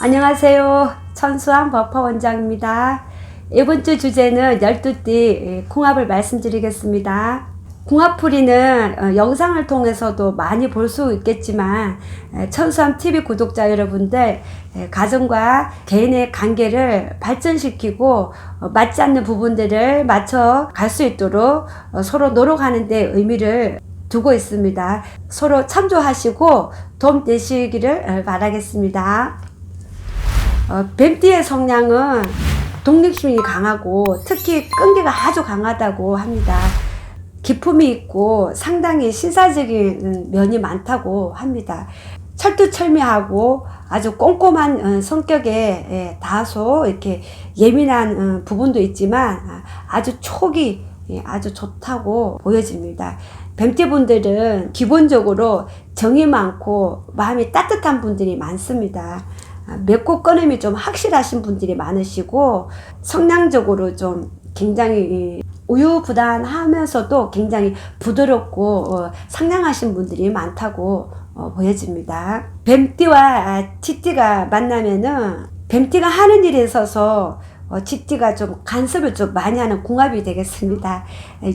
안녕하세요. 천수왕 버퍼원장입니다. 이번 주 주제는 12띠 궁합을 말씀드리겠습니다. 궁합풀이는 영상을 통해서도 많이 볼 수 있겠지만 천수왕 TV 구독자 여러분들 가정과 개인의 관계를 발전시키고 맞지 않는 부분들을 맞춰 갈 수 있도록 서로 노력하는 데 의미를 두고 있습니다. 서로 참조하시고 도움 되시기를 바라겠습니다. 뱀띠의 성향은 독립심이 강하고 특히 끈기가 아주 강하다고 합니다. 기품이 있고 상당히 신사적인 면이 많다고 합니다. 철두철미하고 아주 꼼꼼한 성격에 다소 이렇게 예민한 부분도 있지만 아주 촉이 아주 좋다고 보여집니다. 뱀띠 분들은 기본적으로 정이 많고 마음이 따뜻한 분들이 많습니다. 맺고 끊음이 좀 확실하신 분들이 많으시고 성향적으로 좀 굉장히 우유부단하면서도 굉장히 부드럽고 상냥하신 분들이 많다고 보여집니다. 뱀띠와 쥐띠가 만나면은 뱀띠가 하는 일에 있어서 쥐띠가 좀 간섭을 좀 많이 하는 궁합이 되겠습니다.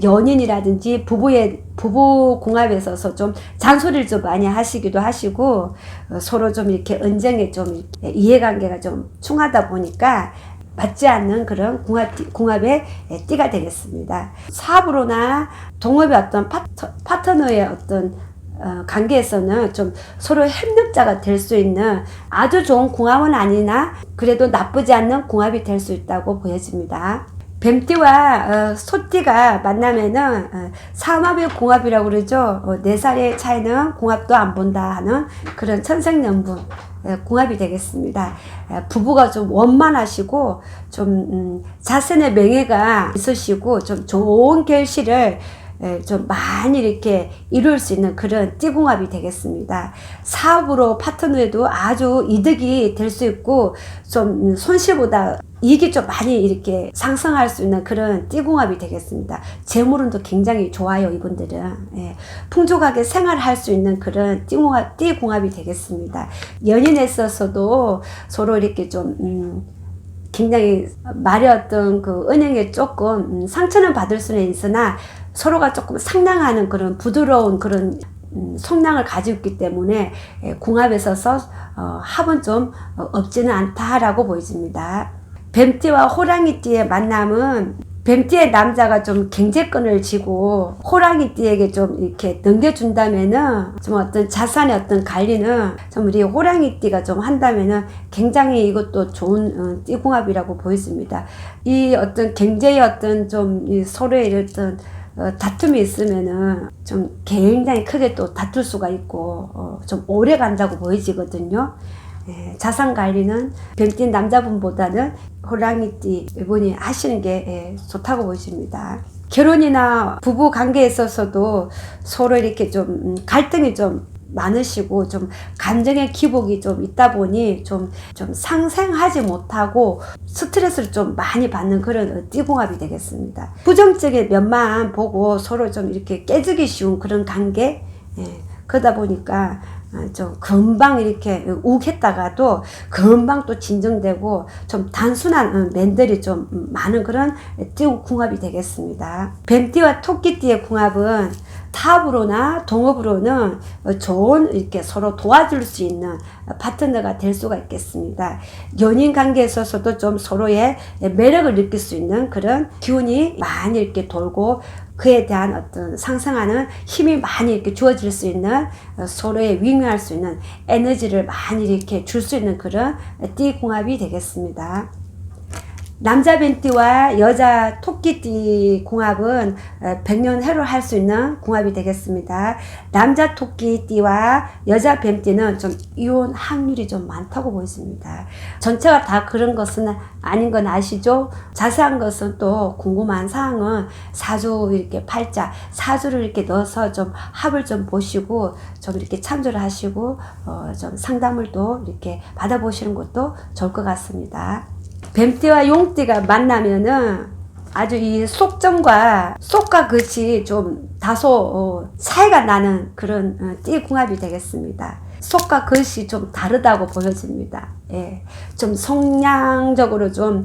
연인이라든지 부부 궁합에 있어서 좀 잔소리를 좀 많이 하시기도 하시고 서로 좀 이렇게 언쟁에 좀 이해관계가 좀 충하다 보니까 맞지 않는 그런 궁합의 띠가 되겠습니다. 사업으로나 동업의 어떤 파트너의 어떤 관계에서는 좀 서로 협력자가 될 수 있는 아주 좋은 궁합은 아니나 그래도 나쁘지 않는 궁합이 될 수 있다고 보여집니다. 뱀띠와 소띠가 만나면은 삼합의 궁합이라고 그러죠. 4살의 차이는 궁합도 안 본다 하는 그런 천생연분 궁합이 되겠습니다. 부부가 좀 원만하시고 좀 자신의 명예가 있으시고 좀 좋은 결실을 좀 많이 이렇게 이룰 수 있는 그런 띠궁합이 되겠습니다. 사업으로 파트너에도 아주 이득이 될 수 있고 좀 손실보다 이익이 좀 많이 이렇게 상승할 수 있는 그런 띠궁합이 되겠습니다. 재물운도 굉장히 좋아요. 이분들은 풍족하게 생활할 수 있는 그런 띠궁합이 되겠습니다. 연인에 있어서도 서로 이렇게 좀 굉장히 말의 어떤 그 은행에 조금 상처는 받을 수는 있으나 서로가 조금 상냥하는 그런 부드러운 그런 성향을 가지고 있기 때문에 궁합에 있어서 합은 좀 없지는 않다라고 보여집니다. 뱀띠와 호랑이띠의 만남은 뱀띠의 남자가 좀 경제권을 쥐고 호랑이띠에게 좀 이렇게 넘겨준다면은 좀 어떤 자산의 어떤 관리는 좀 우리 호랑이띠가 좀 한다면은 굉장히 이것도 좋은 띠궁합이라고 보여집니다. 이 어떤 경제의 어떤 좀 서로의 어떤 다툼이 있으면은 좀 굉장히 크게 또 다툴 수가 있고 좀 오래 간다고 보여지거든요. 자산 관리는 뱀띠 남자분보다는 호랑이띠 이분이 하시는 게 좋다고 보여집니다. 결혼이나 부부 관계에 있어서도 서로 이렇게 좀 갈등이 좀 많으시고 좀 감정의 기복이 좀 있다 보니 좀 상생하지 못하고 스트레스를 좀 많이 받는 그런 띠궁합이 되겠습니다. 부정적인 면만 보고 서로 좀 이렇게 깨지기 쉬운 그런 관계 그러다 보니까 좀 금방 이렇게 욱했다가도 금방 또 진정되고 좀 단순한 면들이 좀 많은 그런 띠궁합이 되겠습니다. 뱀띠와 토끼띠의 궁합은 타업으로나 동업으로는 좋은 이렇게 서로 도와줄 수 있는 파트너가 될 수가 있겠습니다. 연인 관계에 있어서도 좀 서로의 매력을 느낄 수 있는 그런 기운이 많이 이렇게 돌고 그에 대한 어떤 상승하는 힘이 많이 이렇게 주어질 수 있는 서로의 윙윙할 수 있는 에너지를 많이 이렇게 줄 수 있는 그런 띠궁합이 되겠습니다. 남자 뱀띠와 여자 토끼띠 궁합은 백년해로 할 수 있는 궁합이 되겠습니다. 남자 토끼띠와 여자 뱀띠는 좀 이혼 확률이 좀 많다고 보입니다. 전체가 다 그런 것은 아닌 건 아시죠? 자세한 것은 또 궁금한 사항은 사주 이렇게 팔자 사주를 이렇게 넣어서 좀 합을 좀 보시고 좀 이렇게 참조를 하시고 좀 상담을 또 이렇게 받아보시는 것도 좋을 것 같습니다. 뱀띠와 용띠가 만나면은 아주 이 속점과 속과 끝이 좀 다소 차이가 나는 그런 띠궁합이 되겠습니다. 속과 겉이 좀 다르다고 보여집니다. 예, 좀 성향적으로 좀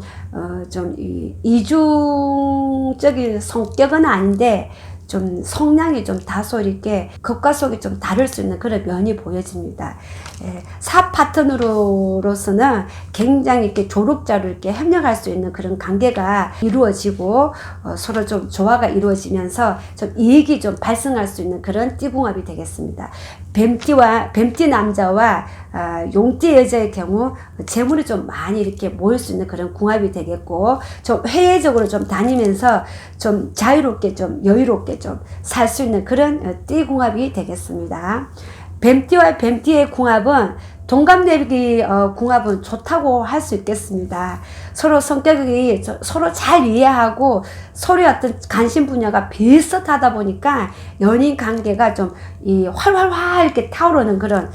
이중적인 성격은 아닌데 좀 성향이 좀 다소 이렇게 겉과 속이 좀 다를 수 있는 그런 면이 보여집니다. 예, 사 파트너로서는 굉장히 이렇게 조력자로 이렇게 협력할 수 있는 그런 관계가 이루어지고 서로 좀 조화가 이루어지면서 좀 이익이 좀 발생할 수 있는 그런 띠궁합이 되겠습니다. 뱀띠 남자와 용띠 여자의 경우 재물이 좀 많이 이렇게 모일 수 있는 그런 궁합이 되겠고, 좀 해외적으로 좀 다니면서 좀 자유롭게 좀 여유롭게 좀 살 수 있는 그런 띠궁합이 되겠습니다. 뱀띠와 뱀띠의 궁합은 동갑내기 궁합은 좋다고 할 수 있겠습니다. 서로 성격이 서로 잘 이해하고 서로의 어떤 관심 분야가 비슷하다 보니까 연인 관계가 좀 이 활활활 이렇게 타오르는 그런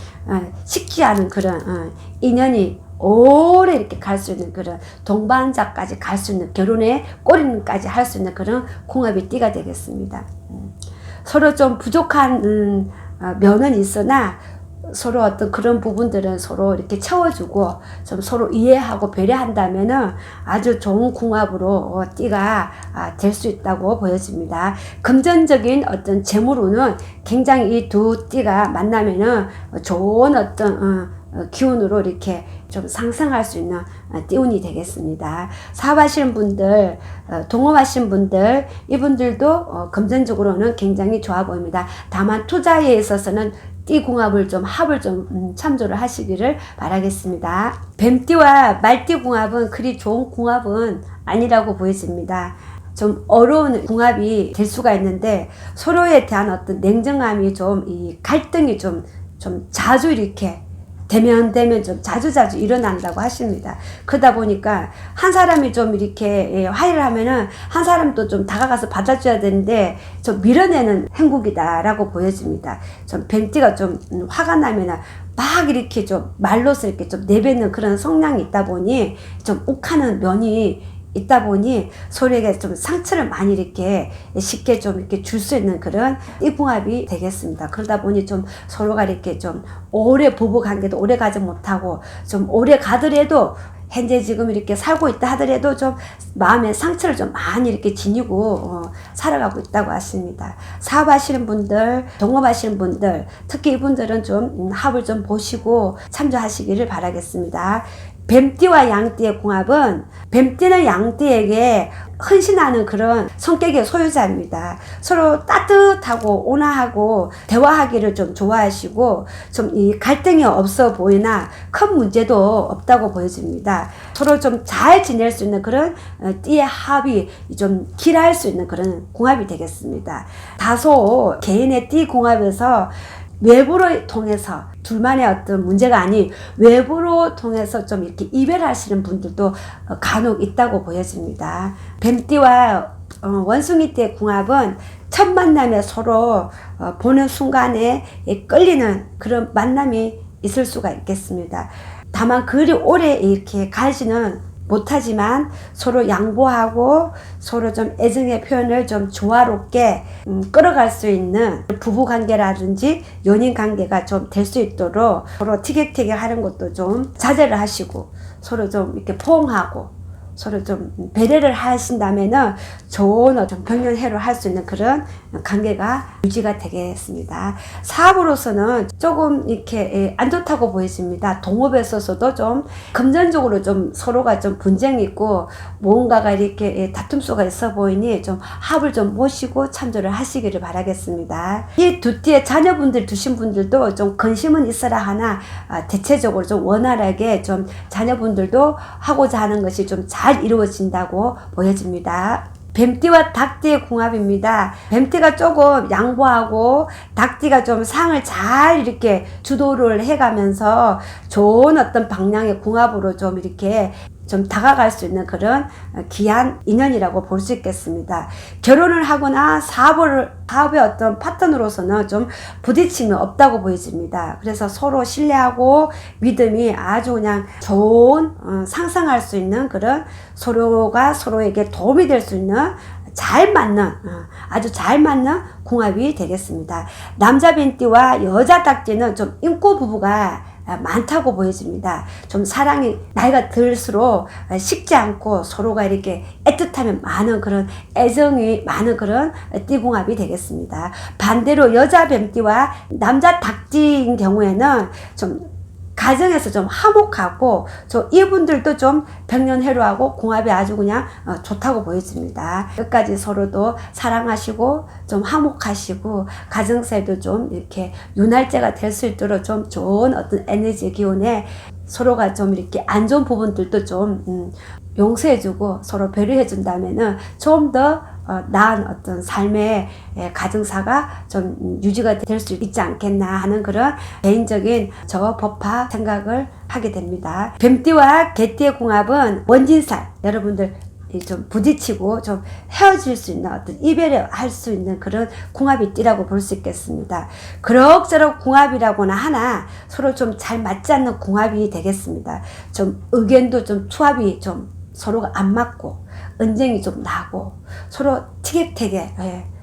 식지 않은 그런 인연이 오래 이렇게 갈 수 있는 그런 동반자까지 갈 수 있는 결혼의 꼬리까지 할 수 있는 그런 궁합이 띠가 되겠습니다. 서로 좀 부족한 면은 있으나 서로 어떤 그런 부분들은 서로 이렇게 채워주고 좀 서로 이해하고 배려한다면은 아주 좋은 궁합으로 띠가 될 수 있다고 보여집니다. 금전적인 어떤 재물운은 굉장히 이 두 띠가 만나면은 좋은 어떤 기운으로 이렇게 좀 상승할 수 있는 띠운이 되겠습니다. 사업하시는 분들, 동업하시는 분들, 이분들도 금전적으로는 굉장히 좋아 보입니다. 다만 투자에 있어서는 띠궁합을 좀 합을 좀 참조를 하시기를 바라겠습니다. 뱀띠와 말띠 궁합은 그리 좋은 궁합은 아니라고 보여집니다. 좀 어려운 궁합이 될 수가 있는데 서로에 대한 어떤 냉정함이 좀 이 갈등이 좀 자주 이렇게 되면 좀 자주 일어난다고 하십니다. 그러다 보니까 한 사람이 좀 이렇게 화해를 하면은 한 사람도 좀 다가가서 받아줘야 되는데 좀 밀어내는 행국이다라고 보여집니다. 좀 뱀띠가 좀 화가 나면은 막 이렇게 좀 말로서 이렇게 좀 내뱉는 그런 성향이 있다 보니 좀 욱하는 면이 있다 보니 서로에게 좀 상처를 많이 이렇게 쉽게 좀 이렇게 줄 수 있는 그런 띠궁합이 되겠습니다. 그러다 보니 좀 서로가 이렇게 좀 오래 부부 관계도 오래 가지 못하고 좀 오래 가더라도 현재 지금 이렇게 살고 있다 하더라도 좀 마음에 상처를 좀 많이 이렇게 지니고 살아가고 있다고 하십니다. 사업하시는 분들, 동업하시는 분들, 특히 이분들은 좀 합을 좀 보시고 참조하시기를 바라겠습니다. 뱀띠와 양띠의 궁합은 뱀띠는 양띠에게 헌신하는 그런 성격의 소유자입니다. 서로 따뜻하고 온화하고 대화하기를 좀 좋아하시고 좀 이 갈등이 없어 보이나 큰 문제도 없다고 보여집니다. 서로 좀 잘 지낼 수 있는 그런 띠의 합이 좀 길할 수 있는 그런 궁합이 되겠습니다. 다소 개인의 띠 궁합에서 외부로 통해서 둘만의 어떤 문제가 아닌 외부로 통해서 좀 이렇게 이별하시는 분들도 간혹 있다고 보여집니다. 뱀띠와 원숭이띠의 궁합은 첫 만남에 서로 보는 순간에 끌리는 그런 만남이 있을 수가 있겠습니다. 다만 그리 오래 이렇게 가지는 못하지만 서로 양보하고 서로 좀 애정의 표현을 좀 조화롭게 끌어갈 수 있는 부부 관계라든지 연인 관계가 좀 될 수 있도록 서로 티격태격 하는 것도 좀 자제를 하시고 서로 좀 이렇게 포옹하고 서로 좀 배려를 하신다면은 좋은 어떤 병연해로 할 수 있는 그런 관계가 유지가 되겠습니다. 사업으로서는 조금 이렇게 안 좋다고 보여집니다. 동업에 있어서도 좀 금전적으로 좀 서로가 좀 분쟁이 있고 뭔가가 이렇게 다툼수가 있어 보이니 좀 합을 좀 모시고 참조를 하시기를 바라겠습니다. 이 두 띠의 자녀분들 두신 분들도 좀 근심은 있어라 하나 대체적으로 좀 원활하게 좀 자녀분들도 하고자 하는 것이 좀 잘 이루어진다고 보여집니다. 뱀띠와 닭띠의 궁합입니다. 뱀띠가 조금 양보하고 닭띠가 좀 상을 잘 이렇게 주도를 해가면서 좋은 어떤 방향의 궁합으로 좀 이렇게 좀 다가갈 수 있는 그런 귀한 인연이라고 볼 수 있겠습니다. 결혼을 하거나 사업의 어떤 파트너로서는 좀 부딪힘이 없다고 보여집니다. 그래서 서로 신뢰하고 믿음이 아주 그냥 좋은 상상할 수 있는 그런 서로가 서로에게 도움이 될 수 있는 잘 맞는 아주 잘 맞는 궁합이 되겠습니다. 남자 뱀띠와 여자 닭띠는 좀 인고 부부가 많다고 보여집니다. 좀 사랑이 나이가 들수록 식지 않고 서로가 이렇게 애틋하면 많은 그런 애정이 많은 그런 띠궁합이 되겠습니다. 반대로 여자 뱀띠와 남자 닭띠인 경우에는 좀 가정에서 좀 화목하고 이분들도 좀 백년해로하고 궁합이 아주 그냥 좋다고 보여집니다. 끝까지 서로도 사랑하시고 좀 화목하시고 가정사에도 좀 이렇게 윤활제가 될 수 있도록 좀 좋은 어떤 에너지 기운에 서로가 좀 이렇게 안 좋은 부분들도 좀 용서해주고 서로 배려해준다면은 좀 더 나은 어떤 삶의 가정사가 좀 유지가 될 수 있지 않겠나 하는 그런 개인적인 저 법화 생각을 하게 됩니다. 뱀띠와 개띠의 궁합은 원진살, 여러분들 좀 부딪히고 좀 헤어질 수 있는 어떤 이별을 할 수 있는 그런 궁합이 띠라고 볼 수 있겠습니다. 그럭저럭 궁합이라고나 하나 서로 좀 잘 맞지 않는 궁합이 되겠습니다. 좀 의견도 좀 투합이 좀 서로가 안 맞고 언쟁이 좀 나고 서로 티격태격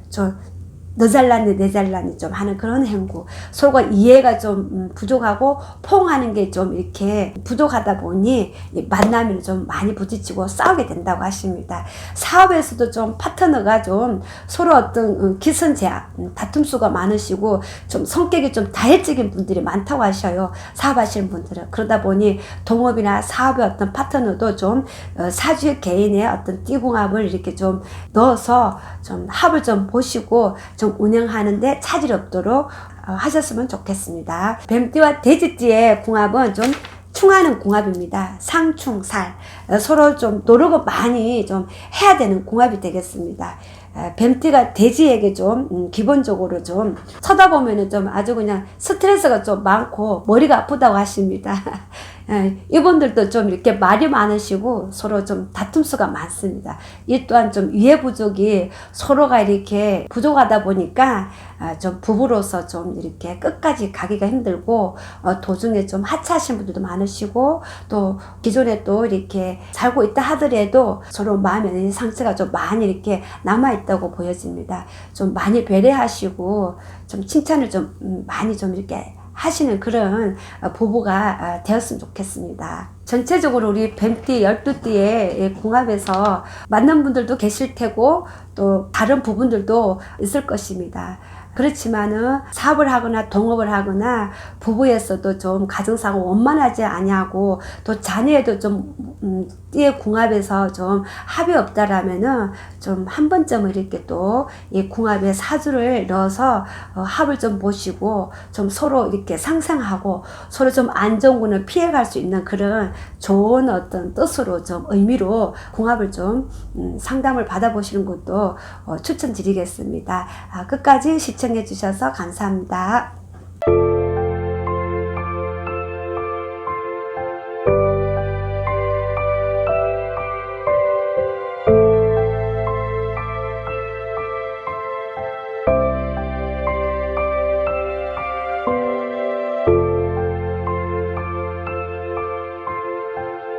좀 너 잘났니 내 잘났니 좀 하는 그런 행구, 서로가 이해가 좀 부족하고 포용하는 게 좀 이렇게 부족하다 보니 만남이 좀 많이 부딪히고 싸우게 된다고 하십니다. 사업에서도 좀 파트너가 좀 서로 어떤 기선제압 다툼수가 많으시고 좀 성격이 좀 다혈적인 분들이 많다고 하셔요. 사업하시는 분들은. 그러다 보니 동업이나 사업의 어떤 파트너도 좀 사주의 개인의 어떤 띠궁합을 이렇게 좀 넣어서 좀 합을 좀 보시고 좀 운영하는데 차질 없도록 하셨으면 좋겠습니다. 뱀띠와 돼지띠의 궁합은 좀 충하는 궁합입니다. 상충살, 서로 좀 노력을 많이 좀 해야 되는 궁합이 되겠습니다. 뱀띠가 돼지에게 좀 기본적으로 좀 쳐다보면은 좀 아주 그냥 스트레스가 좀 많고 머리가 아프다고 하십니다. 이분들도 좀 이렇게 말이 많으시고 서로 좀 다툼수가 많습니다. 이 또한 좀 이해 부족이 서로가 이렇게 부족하다 보니까 좀 부부로서 좀 이렇게 끝까지 가기가 힘들고 도중에 좀 하차하신 분들도 많으시고 또 기존에 또 이렇게 살고 있다 하더라도 서로 마음에 상처가 좀 많이 이렇게 남아있다고 보여집니다. 좀 많이 배려하시고 좀 칭찬을 좀 많이 좀 이렇게 하시는 그런 부부가 되었으면 좋겠습니다. 전체적으로 우리 뱀띠 12띠의 궁합에서 맞는 분들도 계실 테고 또 다른 부분들도 있을 것입니다. 그렇지만은 사업을 하거나 동업을 하거나 부부에서도 좀 가정사가 원만하지 아니하고 또 자녀에도 좀 띠의 궁합에서 좀 합이 없다라면은 좀 한 번쯤 이렇게 또 이 궁합에 사주를 넣어서 합을 좀 보시고 좀 서로 이렇게 상생하고 서로 좀 안 좋은 거는 피해갈 수 있는 그런 좋은 어떤 뜻으로 좀 의미로 궁합을 좀 상담을 받아보시는 것도 추천드리겠습니다. 끝까지 시청해 주셔서 감사합니다.